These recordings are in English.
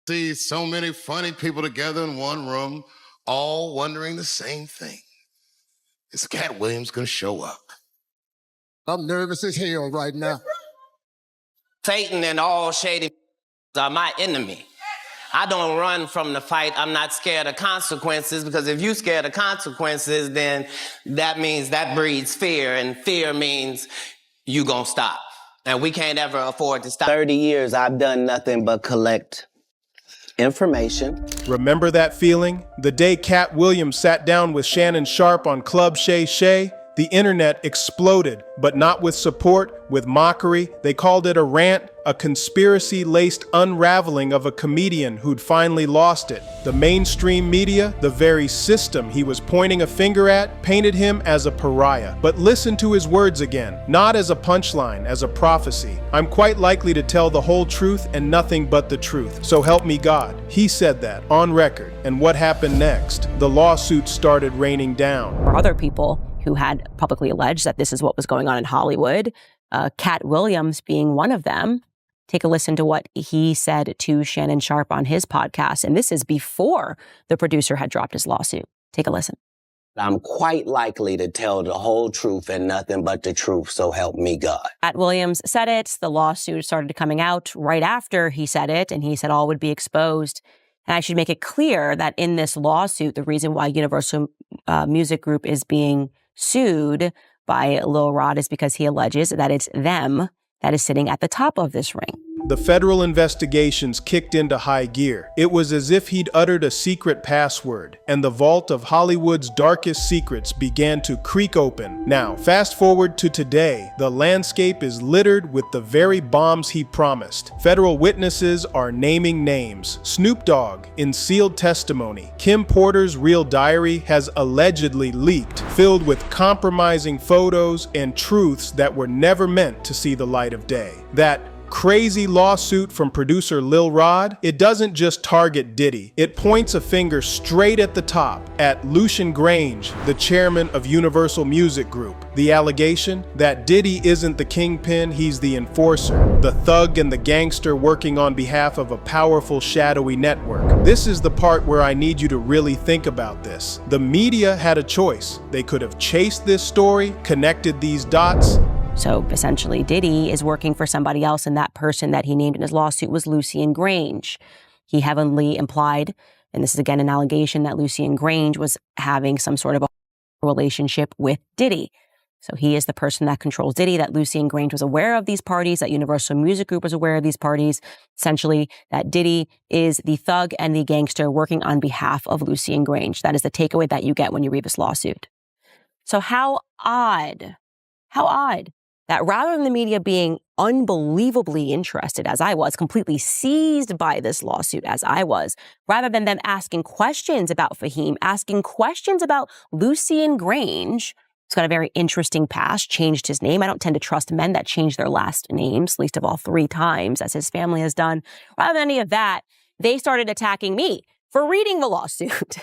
see so many funny people together in one room, all wondering the same thing. Is Katt Williams gonna show up? I'm nervous as hell right now. Satan and all shady are my enemy. I don't run from the fight. I'm not scared of consequences, because if you're scared of consequences, then that means that breeds fear, and fear means you gonna stop. And we can't ever afford to stop. 30 years, I've done nothing but collect information. Remember that feeling? The day Katt Williams sat down with Shannon Sharpe on Club Shay Shay, the internet exploded, but not with support, with mockery. They called it a rant, a conspiracy-laced unraveling of a comedian who'd finally lost it. The mainstream media, the very system he was pointing a finger at, painted him as a pariah. But listen to his words again, not as a punchline, as a prophecy. I'm quite likely to tell the whole truth and nothing but the truth, so help me God. He said that, on record. And what happened next? The lawsuit started raining down. Or other people who had publicly alleged that this is what was going on in Hollywood, Katt Williams being one of them. Take a listen to what he said to Shannon Sharpe on his podcast. And this is before the producer had dropped his lawsuit. Take a listen. I'm quite likely to tell the whole truth and nothing but the truth, so help me God. Katt Williams said it. The lawsuit started coming out right after he said it, and he said all would be exposed. And I should make it clear that in this lawsuit, the reason why Universal Music Group is being sued by Lil Rod is because he alleges that it's them that is sitting at the top of this ring. The federal investigations kicked into high gear. It was as if he'd uttered a secret password, and the vault of Hollywood's darkest secrets began to creak open. Now, fast forward to today, the landscape is littered with the very bombs he promised. Federal witnesses are naming names. Snoop Dogg, in sealed testimony. Kim Porter's real diary has allegedly leaked, filled with compromising photos and truths that were never meant to see the light of day. That crazy lawsuit from producer Lil Rod, it doesn't just target Diddy. It points a finger straight at the top, at Lucian Grainge, the chairman of Universal Music Group. The allegation? That Diddy isn't the kingpin, he's the enforcer, the thug and the gangster working on behalf of a powerful, shadowy network. This is the part where I need you to really think about this. The media had a choice. They could have chased this story, connected these dots. So essentially, Diddy is working for somebody else, and that person that he named in his lawsuit was Lucian Grainge. He heavily implied, and this is again an allegation, that Lucian Grainge was having some sort of a relationship with Diddy. So he is the person that controls Diddy, that Lucian Grainge was aware of these parties, that Universal Music Group was aware of these parties. Essentially, that Diddy is the thug and the gangster working on behalf of Lucian Grainge. That is the takeaway that you get when you read this lawsuit. So how odd that rather than the media being unbelievably interested, as I was, completely seized by this lawsuit, as I was, rather than them asking questions about Fahim, asking questions about Lucian Grainge, who's got a very interesting past, changed his name. I don't tend to trust men that change their last names, least of all 3 times, as his family has done. Rather than any of that, they started attacking me for reading the lawsuit,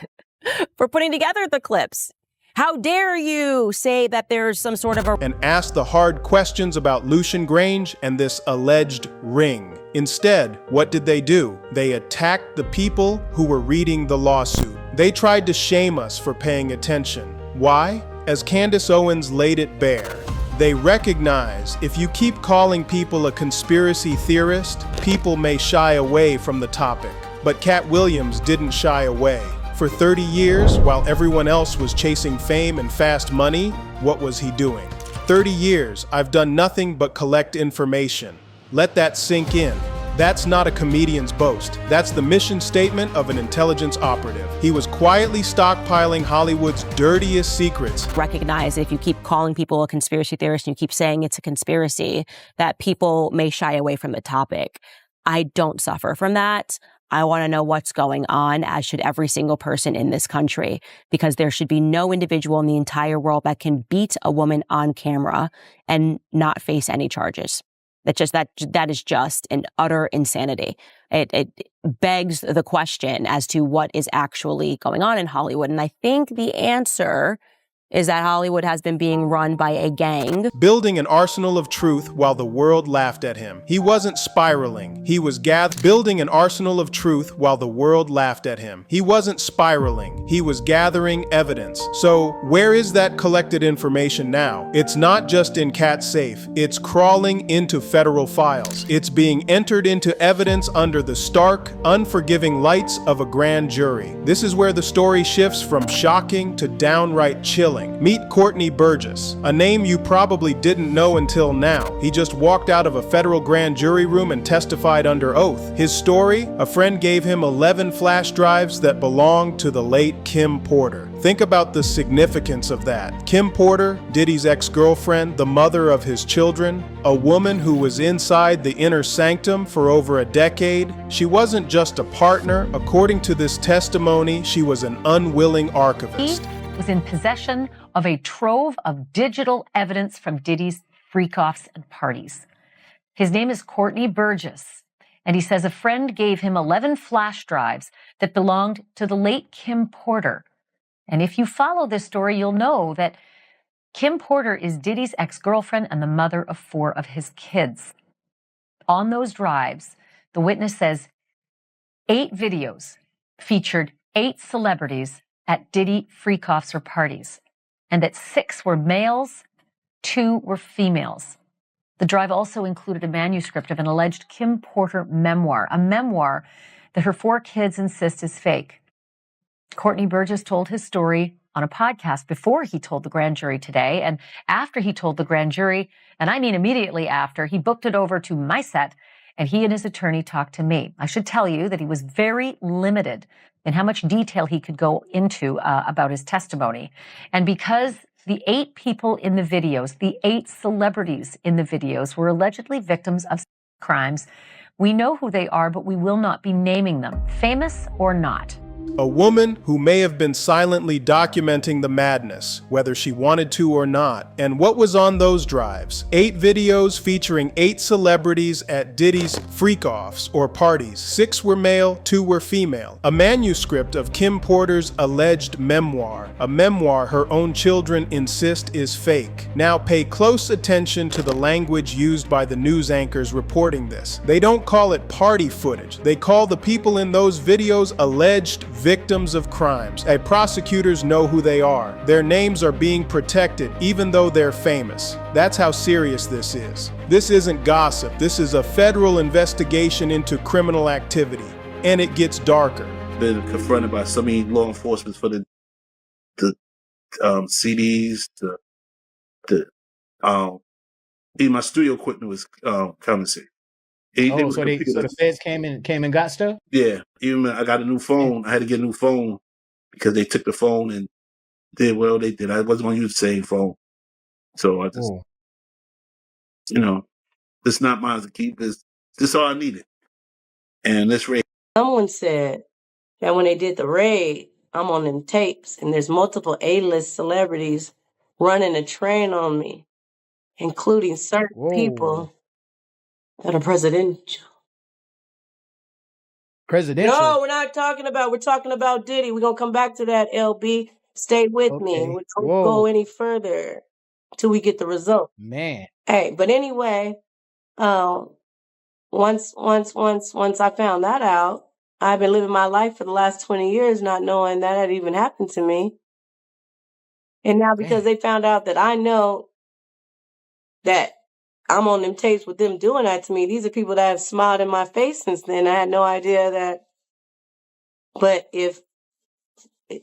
for putting together the clips. How dare you say that there's some sort of a... And ask the hard questions about Lucian Grainge and this alleged ring. Instead, what did they do? They attacked the people who were reading the lawsuit. They tried to shame us for paying attention. Why? As Candace Owens laid it bare, they recognize if you keep calling people a conspiracy theorist, people may shy away from the topic. But Katt Williams didn't shy away. For 30 years, while everyone else was chasing fame and fast money, what was he doing? 30 years, I've done nothing but collect information. Let that sink in. That's not a comedian's boast. That's the mission statement of an intelligence operative. He was quietly stockpiling Hollywood's dirtiest secrets. Recognize if you keep calling people a conspiracy theorist and you keep saying it's a conspiracy, that people may shy away from the topic. I don't suffer from that. I want to know what's going on, as should every single person in this country, because there should be no individual in the entire world that can beat a woman on camera and not face any charges. That is just an utter insanity. It begs the question as to what is actually going on in Hollywood. And I think the answer is that Hollywood has been being run by a gang. Building an arsenal of truth while the world laughed at him. He wasn't spiraling. He was building an arsenal of truth while the world laughed at him. He wasn't spiraling. He was gathering evidence. So where is that collected information now? It's not just in Katt's safe. It's crawling into federal files. It's being entered into evidence under the stark, unforgiving lights of a grand jury. This is where the story shifts from shocking to downright chilling. Meet Courtney Burgess, a name you probably didn't know until now. He just walked out of a federal grand jury room and testified under oath. His story? A friend gave him 11 flash drives that belonged to the late Kim Porter. Think about the significance of that. Kim Porter, Diddy's ex-girlfriend, the mother of his children, a woman who was inside the inner sanctum for over a decade. She wasn't just a partner. According to this testimony, she was an unwilling archivist. Was in possession of a trove of digital evidence from Diddy's freakoffs and parties. His name is Courtney Burgess, and he says a friend gave him 11 flash drives that belonged to the late Kim Porter. And if you follow this story, you'll know that Kim Porter is Diddy's ex-girlfriend and the mother of 4 of his kids. On those drives, the witness says 8 videos featured 8 celebrities at Diddy freakoffs or parties, and that 6 were males, 2 were females. The drive also included a manuscript of an alleged Kim Porter memoir, a memoir that her 4 kids insist is fake. Courtney Burgess told his story on a podcast before he told the grand jury today, and after he told the grand jury, and I mean immediately after, he booked it over to my set, and he and his attorney talked to me. I should tell you that he was very limited in how much detail he could go into about his testimony. And because the 8 people in the videos, the 8 celebrities in the videos were allegedly victims of crimes, we know who they are, but we will not be naming them, famous or not. A woman who may have been silently documenting the madness, whether she wanted to or not. And what was on those drives? 8 videos featuring 8 celebrities at Diddy's freakoffs or parties. 6 were male, 2 were female. A manuscript of Kim Porter's alleged memoir. A memoir her own children insist is fake. Now pay close attention to the language used by the news anchors reporting this. They don't call it party footage. They call the people in those videos alleged victims of crimes. Prosecutors know who they are. Their names are being protected even though they're famous. That's how serious this is. This isn't gossip. This is a federal investigation into criminal activity. And it gets darker. Been confronted by so many law enforcement for the CDs, even my studio equipment was confiscated. So the feds came and got stuff? Yeah. Even I got a new phone. I had to get a new phone because they took the phone and did what they did. I wasn't going to use the same phone. So I just, it's not mine to keep. This is all I needed. And this raid. Someone said that when they did the raid, I'm on them tapes and there's multiple A-list celebrities running a train on me, including certain people that are presidential. No, we're not talking about, we're talking about Diddy. We're going to come back to that, LB. Stay with me. We don't go any further till we get the result. Man. Hey, but anyway, once I found that out, I've been living my life for the last 20 years not knowing that had even happened to me. And now because they found out that I know that I'm on them tapes with them doing that to me. These are people that have smiled in my face since then. I had no idea that. But if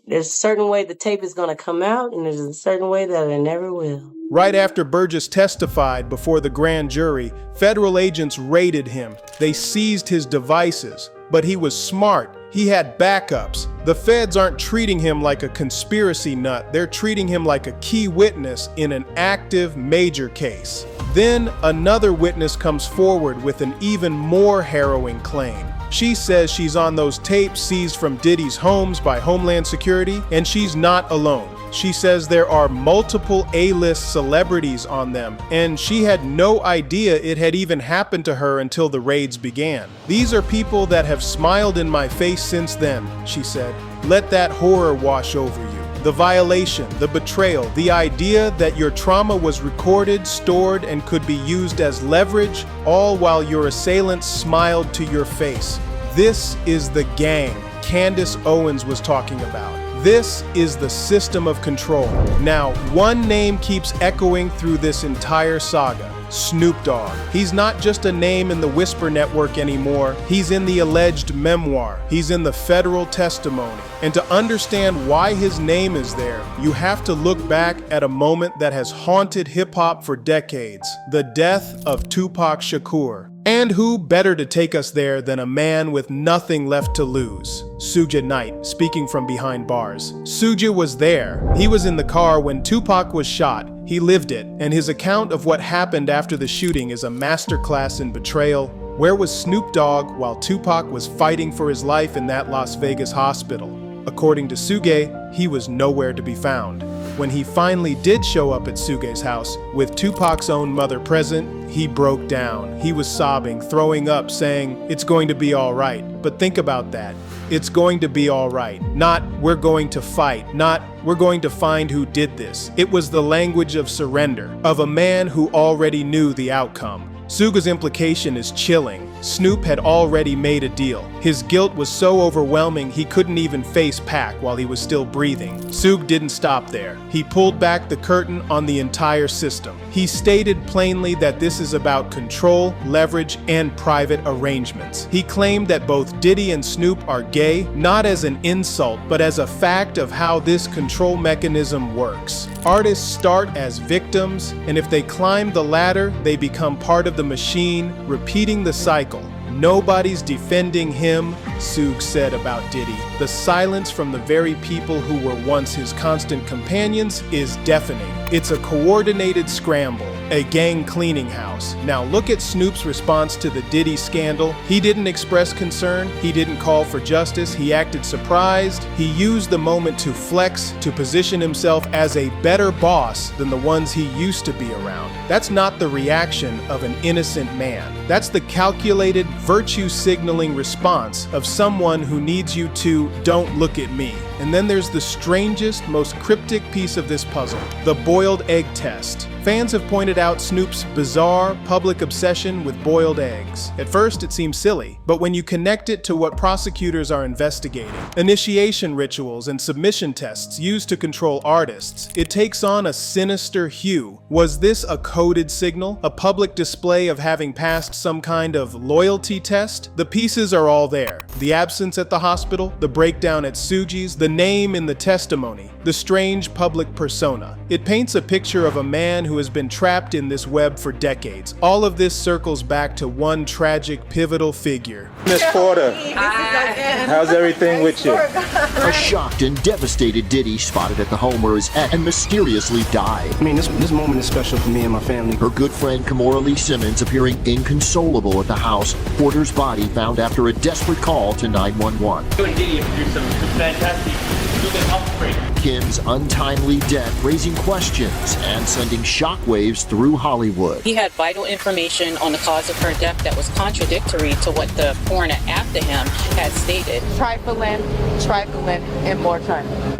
there's a certain way the tape is going to come out, and there's a certain way that it never will. Right after Burgess testified before the grand jury, federal agents raided him. They seized his devices, but he was smart. He had backups. The feds aren't treating him like a conspiracy nut. They're treating him like a key witness in an active major case. Then another witness comes forward with an even more harrowing claim. She says she's on those tapes seized from Diddy's homes by Homeland Security, and she's not alone. She says there are multiple A-list celebrities on them, and she had no idea it had even happened to her until the raids began. These are people that have smiled in my face since then, she said. Let that horror wash over you. The violation, the betrayal, the idea that your trauma was recorded, stored, and could be used as leverage, all while your assailants smiled to your face. This is the gang Candace Owens was talking about. This is the system of control. Now, one name keeps echoing through this entire saga. Snoop Dogg. He's not just a name in the Whisper Network anymore. He's in the alleged memoir. He's in the federal testimony. And to understand why his name is there, you have to look back at a moment that has haunted hip-hop for decades. The death of Tupac Shakur. And who better to take us there than a man with nothing left to lose? Suge Knight, speaking from behind bars. Suge was there. He was in the car when Tupac was shot. He lived it, and his account of what happened after the shooting is a masterclass in betrayal. Where was Snoop Dogg while Tupac was fighting for his life in that Las Vegas hospital? According to Suge, he was nowhere to be found. When he finally did show up at Suge's house, with Tupac's own mother present, he broke down. He was sobbing, throwing up, saying, "It's going to be all right." But think about that. It's going to be all right. Not, we're going to fight. Not, we're going to find who did this. It was the language of surrender, of a man who already knew the outcome. Suge's implication is chilling. Snoop had already made a deal. His guilt was so overwhelming he couldn't even face Pac while he was still breathing. Suge didn't stop there. He pulled back the curtain on the entire system. He stated plainly that this is about control, leverage, and private arrangements. He claimed that both Diddy and Snoop are gay, not as an insult, but as a fact of how this control mechanism works. Artists start as victims, and if they climb the ladder, they become part of the machine, repeating the cycle. Nobody's defending him, Suge said about Diddy. The silence from the very people who were once his constant companions is deafening. It's a coordinated scramble, a gang cleaning house. Now look at Snoop's response to the Diddy scandal. He didn't express concern, he didn't call for justice, he acted surprised. He used the moment to flex, to position himself as a better boss than the ones he used to be around. That's not the reaction of an innocent man. That's the calculated, virtue-signaling response of someone who needs you to "don't look at me." And then there's the strangest, most cryptic piece of this puzzle, the boiled egg test. Fans have pointed out Snoop's bizarre public obsession with boiled eggs. At first, it seems silly, but when you connect it to what prosecutors are investigating, initiation rituals and submission tests used to control artists, it takes on a sinister hue. Was this a coded signal, a public display of having passed some kind of loyalty test? The pieces are all there. The absence at the hospital, the breakdown at Suge's, the name in the testimony, the strange public persona. It paints a picture of a man who has been trapped in this web for decades. All of this circles back to one tragic, pivotal figure. Miss Porter, how's everything with you? A shocked and devastated Diddy spotted at the home where his ex mysteriously died. I mean, this moment is special for me and my family. Her good friend Kimora Lee Simmons appearing inconsolable at the house. Porter's body found after a desperate call to 911. You and Diddy have produced some fantastic upgrade. Kim's untimely death raising questions and sending shockwaves through Hollywood. He had vital information on the cause of her death that was contradictory to what the coroner after him had stated. Trifling, and more trifling.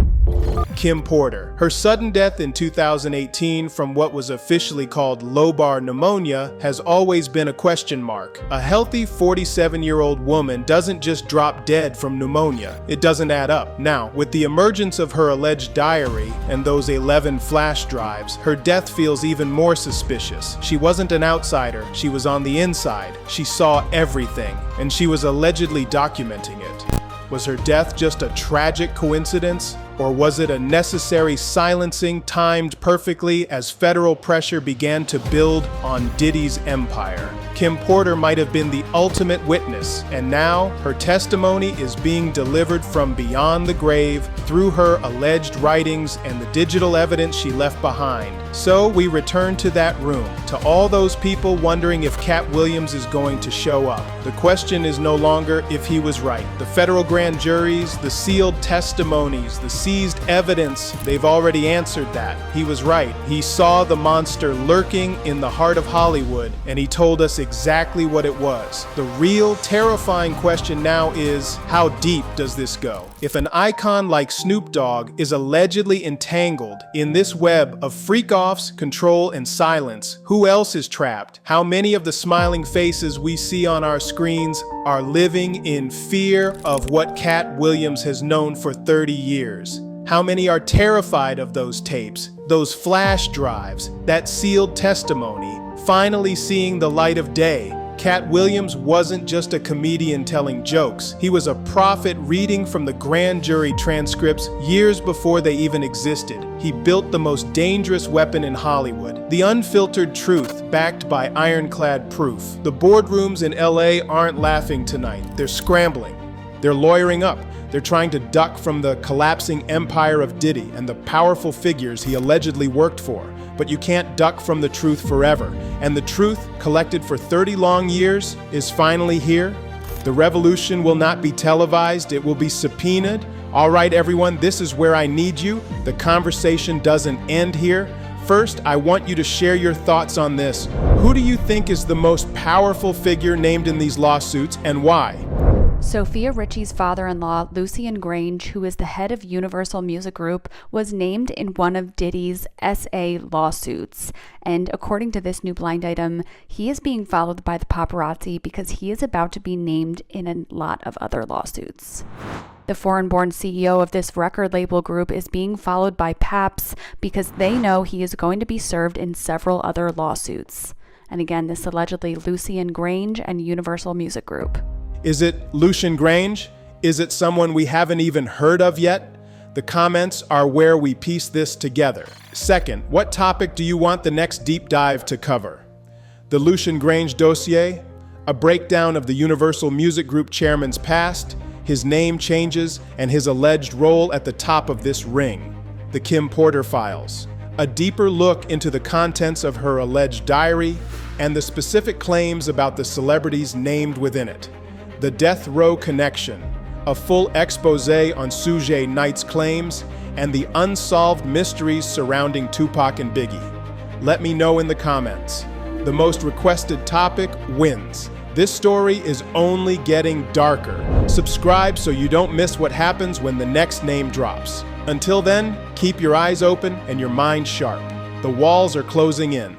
Kim Porter. Her sudden death in 2018 from what was officially called lobar pneumonia has always been a question mark. A healthy 47-year-old woman doesn't just drop dead from pneumonia. It doesn't add up. Now, with the emergence of her alleged diary and those 11 flash drives, her death feels even more suspicious. She wasn't an outsider. She was on the inside. She saw everything, and she was allegedly documenting it. Was her death just a tragic coincidence? Or was it a necessary silencing timed perfectly as federal pressure began to build on Diddy's empire? Kim Porter might have been the ultimate witness, and now her testimony is being delivered from beyond the grave through her alleged writings and the digital evidence she left behind. So we return to that room, to all those people wondering if Katt Williams is going to show up. The question is no longer if he was right. The federal grand juries, the sealed testimonies, the seized evidence, they've already answered that. He was right. He saw the monster lurking in the heart of Hollywood, and he told us exactly what it was. The real, terrifying question now is, how deep does this go? If an icon like Snoop Dogg is allegedly entangled in this web of freak-offs, control, and silence, who else is trapped? How many of the smiling faces we see on our screens are living in fear of what Katt Williams has known for 30 years? How many are terrified of those tapes, those flash drives, that sealed testimony, finally seeing the light of day? Katt Williams wasn't just a comedian telling jokes. He was a prophet reading from the grand jury transcripts years before they even existed. He built the most dangerous weapon in Hollywood, the unfiltered truth backed by ironclad proof. The boardrooms in LA aren't laughing tonight. They're scrambling. They're lawyering up. They're trying to duck from the collapsing empire of Diddy and the powerful figures he allegedly worked for. But you can't duck from the truth forever. And the truth, collected for 30 long years, is finally here. The revolution will not be televised. It will be subpoenaed. All right, everyone, this is where I need you. The conversation doesn't end here. First, I want you to share your thoughts on this. Who do you think is the most powerful figure named in these lawsuits, and why? Sophia Richie's father-in-law, Lucian Grainge, who is the head of Universal Music Group, was named in one of Diddy's SA lawsuits. And according to this new blind item, he is being followed by the paparazzi because he is about to be named in a lot of other lawsuits. The foreign-born CEO of this record label group is being followed by Paps because they know he is going to be served in several other lawsuits. And again, this allegedly Lucian Grainge and Universal Music Group. Is it Lucian Grainge? Is it someone we haven't even heard of yet? The comments are where we piece this together. Second, what topic do you want the next deep dive to cover? The Lucian Grainge dossier? A breakdown of the Universal Music Group chairman's past, his name changes, and his alleged role at the top of this ring. The Kim Porter files. A deeper look into the contents of her alleged diary and the specific claims about the celebrities named within it. The Death Row Connection, a full expose on Suge Knight's claims, and the unsolved mysteries surrounding Tupac and Biggie. Let me know in the comments. The most requested topic wins. This story is only getting darker. Subscribe so you don't miss what happens when the next name drops. Until then, keep your eyes open and your mind sharp. The walls are closing in.